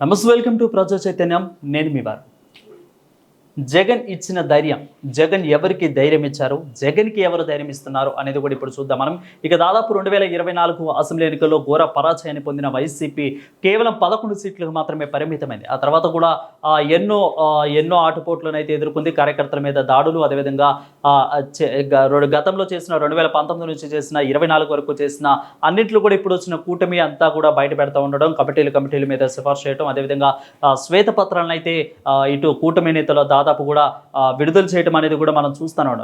నమస్తే, welcome to ప్రజా చైతన్యం. నేను మీ వారు. జగన్ ఇచ్చిన ధైర్యం, జగన్ ఎవరికి ధైర్యం ఇచ్చారు, జగన్కి ఎవరు ధైర్యం ఇస్తున్నారు అనేది కూడా ఇప్పుడు చూద్దాం మనం. ఇక దాదాపు 2024 అసెంబ్లీ ఎన్నికల్లో ఘోర పరాజయాన్ని పొందిన వైసీపీ కేవలం 11 సీట్లకు మాత్రమే పరిమితమైంది. ఆ తర్వాత కూడా ఎన్నో ఆటుపోట్లను అయితే ఎదుర్కొంది. కార్యకర్తల మీద దాడులు, అదేవిధంగా గతంలో చేసిన 2019 నుంచి చేసిన 24 వరకు చేసిన అన్నింటిలో కూడా ఇప్పుడు వచ్చిన కూటమి అంతా కూడా బయట పెడతా ఉండడం, కమిటీల మీద సిఫార్సు చేయడం, అదేవిధంగా శ్వేతపత్రాలను అయితే ఇటు కూటమి నేతలు దాదాపు కూడా విడుదల చేయడం అనేది కూడా మనం చూస్తున్నాం.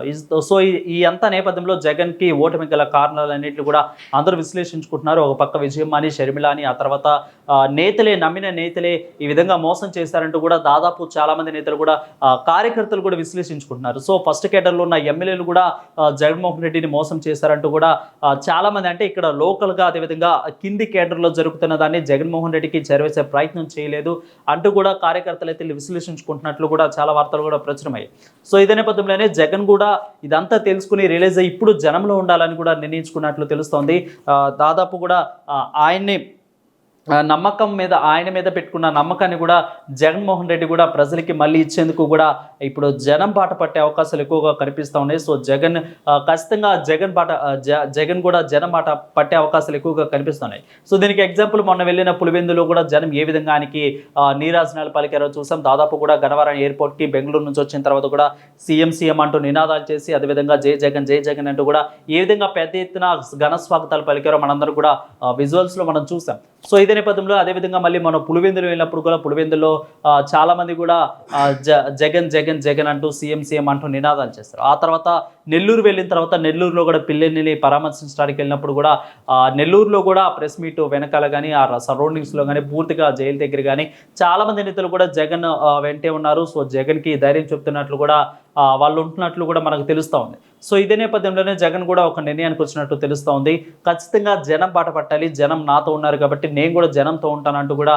సో ఈ అంతా నేపథ్యంలో జగన్కి ఓటమి గల కారణాలన్నింటినీ కూడా అందరూ విశ్లేషించుకుంటున్నారు. ఒక పక్క విజయమ్మాని, షర్మిల అని, ఆ తర్వాత నమ్మిన నేతలే ఈ విధంగా మోసం చేశారంటూ కూడా దాదాపు చాలా మంది నేతలు కూడా కార్యకర్తలు కూడా విశ్లేషించుకుంటున్నారు. సో ఫస్ట్ కేడర్లో ఉన్న ఎమ్మెల్యేలు కూడా జగన్మోహన్ రెడ్డిని మోసం చేశారంటూ కూడా చాలా మంది, అంటే ఇక్కడ లోకల్గా అదేవిధంగా కింది కేడర్లో జరుగుతున్న దాన్ని జగన్మోహన్ రెడ్డికి చేరవేసే ప్రయత్నం చేయలేదు అంటూ కూడా కార్యకర్తలు అయితే విశ్లేషించుకుంటున్నట్లు కూడా చాలా వార్తలు కూడా ప్రచురమయ్యాయి. సో ఇదే నేపథ్యంలోనే జగన్ కూడా ఇదంతా తెలుసుకుని రిలీజ్ అయ్యి ఇప్పుడు జనంలో ఉండాలని కూడా నిర్ణయించుకున్నట్లు తెలుస్తోంది. దాదాపు కూడా ఆయన్ని ఆయన మీద పెట్టుకున్న నమ్మకాన్ని కూడా జగన్మోహన్ రెడ్డి కూడా ప్రజలకి మళ్ళీ ఇచ్చేందుకు కూడా ఇప్పుడు జనం బాట పట్టే అవకాశాలు ఎక్కువగా కనిపిస్తూ ఉన్నాయి. సో ఖచ్చితంగా జగన్ కూడా జనం బాట పట్టే అవకాశాలు ఎక్కువగా కనిపిస్తున్నాయి. సో దీనికి ఎగ్జాంపుల్ మొన్న వెళ్ళిన పులివెందులో కూడా జనం ఏ విధంగా ఆయనకి నీరాజనాలు పలికారో చూసాం. దాదాపు కూడా గన్నవరం ఎయిర్పోర్ట్కి బెంగళూరు నుంచి వచ్చిన తర్వాత కూడా సీఎం అంటూ నినాదాలు చేసి, అదేవిధంగా జై జగన్ అంటూ కూడా ఏ విధంగా పెద్ద ఎత్తున ఘన స్వాగతాలు పలికారో మనందరూ కూడా విజువల్స్లో మనం చూసాం. సో ఇదే నేపథ్యంలో అదేవిధంగా మళ్ళీ మనం పులివెందులు వెళ్ళినప్పుడు కూడా పులివెందులో చాలా మంది కూడా జగన్ అంటూ సీఎం అంటూ నినాదాలు చేస్తారు. ఆ తర్వాత నెల్లూరు వెళ్ళిన తర్వాత నెల్లూరులో కూడా పిల్లల్ని పరామర్శించడానికి వెళ్ళినప్పుడు కూడా నెల్లూరులో కూడా ప్రెస్ మీట్ వెనకాల కానీ ఆ సరౌండింగ్స్లో కానీ పూర్తిగా జైలు దగ్గర కానీ చాలా మంది నేతలు కూడా జగన్ వెంటే ఉన్నారు. సో జగన్కి ధైర్యం చెప్తున్నట్లు కూడా వాళ్ళు ఉంటున్నట్లు కూడా మనకు తెలుస్తూ ఉంది. సో ఇదే నేపథ్యంలోనే జగన్ కూడా ఒక నిర్ణయానికి వచ్చినట్టు తెలుస్తూ ఉంది. ఖచ్చితంగా జనం బాట పట్టాలి, జనం నాతో ఉన్నారు కాబట్టి నేను కూడా జనంతో ఉంటానంటూ కూడా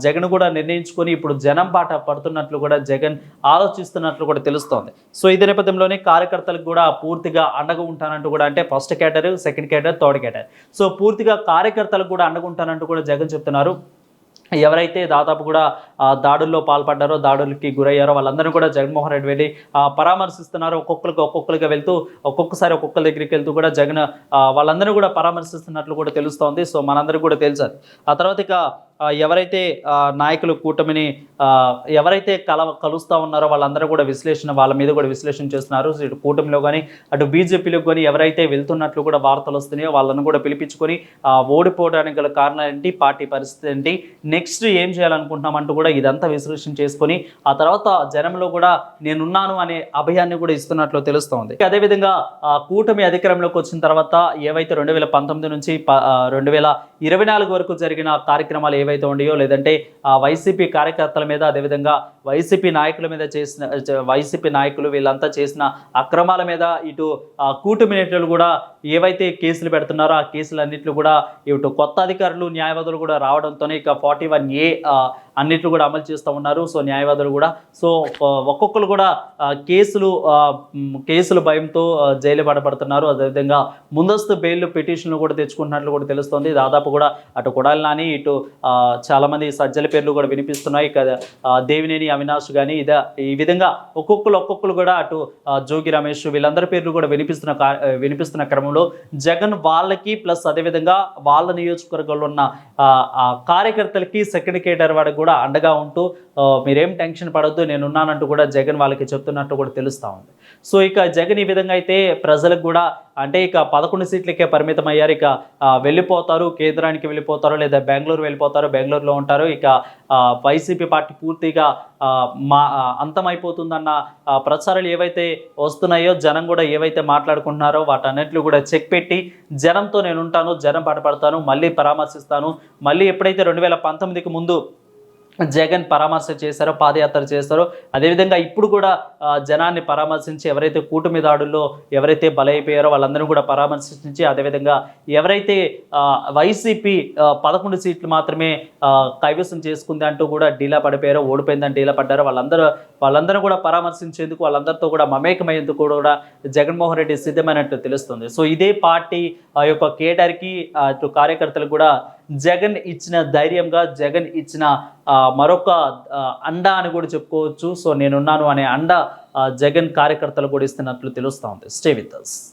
జగన్ కూడా నిర్ణయించుకొని ఇప్పుడు జనం బాట పడుతున్నట్లు కూడా జగన్ ఆలోచిస్తున్నట్లు కూడా తెలుస్తోంది. సో ఇదే నేపథ్యంలోనే కార్యకర్తలకు కూడా పూర్తిగా అండగా ఉంటానంటూ కూడా, అంటే ఫస్ట్ కేటర్, సెకండ్ కేటర్, థర్డ్ కేటర్, సో పూర్తిగా కార్యకర్తలకు కూడా అండగా ఉంటానంటూ కూడా జగన్ చెప్తున్నారు. ఎవరైతే దాదాపు కూడా దాడుల్లో పాల్పడ్డారో, దాడులకి గురయ్యారో వాళ్ళందరూ కూడా జగన్మోహన్ రెడ్డి వెళ్ళి పరామర్శిస్తున్నారు. ఒక్కొక్కరిగా వెళ్తూ ఒక్కొక్కసారి ఒక్కొక్కరి దగ్గరికి వెళ్తూ కూడా జగన్ వాళ్ళందరూ కూడా పరామర్శిస్తున్నట్లు కూడా తెలుస్తోంది. సో మనందరికీ కూడా తెలుసు. ఆ తర్వాత ఇక ఎవరైతే నాయకులు కూటమిని ఎవరైతే కలుస్తూ ఉన్నారో వాళ్ళందరూ కూడా వాళ్ళ మీద కూడా విశ్లేషణ చేస్తున్నారు. ఇటు కూటమిలో కానీ అటు బీజేపీలో కానీ ఎవరైతే వెళ్తున్నట్లు కూడా వార్తలు వస్తున్నాయో వాళ్ళను కూడా పిలిపించుకొని ఓడిపోవడానికి గల కారణాలు ఏంటి, పార్టీ పరిస్థితి ఏంటి, నెక్స్ట్ ఏం చేయాలనుకుంటున్నామంటూ కూడా ఇదంతా విశ్లేషణ చేసుకొని ఆ తర్వాత జనంలో కూడా నేనున్నాను అనే అభయాన్ని కూడా ఇస్తున్నట్లు తెలుస్తోంది. అదేవిధంగా కూటమి అధికారంలోకి వచ్చిన తర్వాత ఏవైతే 2019 నుంచి 2024 వరకు జరిగిన కార్యక్రమాలు ఏవైతే ఉన్నాయో, లేదంటే వైసీపీ కార్యకర్తల మీద, అదేవిధంగా వైసీపీ నాయకులు వీళ్ళంతా చేసిన అక్రమాల మీద ఇటు కూటమి నేతలు కూడా ఏవైతే కేసులు పెడుతున్నారో ఆ కేసులన్నింటిలో కూడా ఇటు కొత్త అధికారులు, న్యాయవాదులు కూడా రావడంతోనే ఇక 41A అన్నిట్లు కూడా అమలు చేస్తూ ఉన్నారు. సో న్యాయవాదులు కూడా ఒక్కొక్కరు కూడా కేసులు భయంతో జైలు పడబడుతున్నారు. అదేవిధంగా ముందస్తు బెయిల్ పిటిషన్లు కూడా తెచ్చుకుంటున్నట్లు కూడా తెలుస్తోంది. దాదాపు కూడా అటు కొడాలి నాని, ఇటు చాలామంది సజ్జల పేర్లు కూడా వినిపిస్తున్నాయి కదా, దేవినేని అవినాష్ కానీ ఈ విధంగా ఒక్కొక్కరు కూడా అటు జోగి రమేష్ వీళ్ళందరి పేర్లు కూడా వినిపిస్తున్న క్రమంలో జగన్ వాళ్ళకి ప్లస్ అదేవిధంగా వాళ్ళ నియోజకవర్గంలో ఉన్న కార్యకర్తలకి సెకండ్ కేటర్ వాడికి కూడా అండగా ఉంటూ మీరేం టెన్షన్ పడొద్దు, నేనున్నానంటూ కూడా జగన్ వాళ్ళకి చెప్తున్నట్టు కూడా తెలుస్తూ ఉంది. సో ఇక జగన్ ఈ విధంగా అయితే ప్రజలకు కూడా, అంటే ఇక 11 సీట్లకే పరిమితం అయ్యారు. ఇక వెళ్ళిపోతారు, కేంద్రానికి వెళ్ళిపోతారు, లేదా బెంగళూరు వెళ్ళిపోతారు, బెంగళూరులో ఉంటారు. ఇక వైసీపీ పార్టీ పూర్తిగా అంతమైపోతుందన్న ప్రచారాలు ఏవైతే వస్తున్నాయో, జనం కూడా ఏవైతే మాట్లాడుకుంటున్నారో వాటన్నిటిని కూడా చెక్ పెట్టి జనంతో నేను ఉంటాను, జనం పడతాను, మళ్ళీ పరామర్శిస్తాను, మళ్ళీ ఎప్పుడైతే 2019కి ముందు జగన్ పరామర్శ చేశారో, పాదయాత్ర చేస్తారో, అదేవిధంగా ఇప్పుడు కూడా జనాన్ని పరామర్శించి ఎవరైతే కూటమి దాడుల్లో ఎవరైతే బలైపోయారో వాళ్ళందరూ కూడా పరామర్శించి, అదేవిధంగా ఎవరైతే వైసీపీ 11 సీట్లు మాత్రమే కైవసం చేసుకుంది అంటూ కూడా డీలా పడిపోయారో, ఓడిపోయిందని డీలా పడ్డారో వాళ్ళందరూ కూడా పరామర్శించేందుకు, వాళ్ళందరితో కూడా మమేకమయ్యేందుకు కూడా జగన్మోహన్ రెడ్డి సిద్ధమైనట్టు తెలుస్తుంది. సో ఇదే పార్టీ యొక్క కేడర్కి, కార్యకర్తలకు కూడా జగన్ ఇచ్చిన ధైర్యంగా, జగన్ ఇచ్చిన మరొక అండ అని కూడా చెప్పుకోవచ్చు. సో నేనున్నాను అనే అండ జగన్ కార్యకర్తలు కూడా ఇస్తున్నట్లు తెలుస్తూ ఉంది. Stay with us.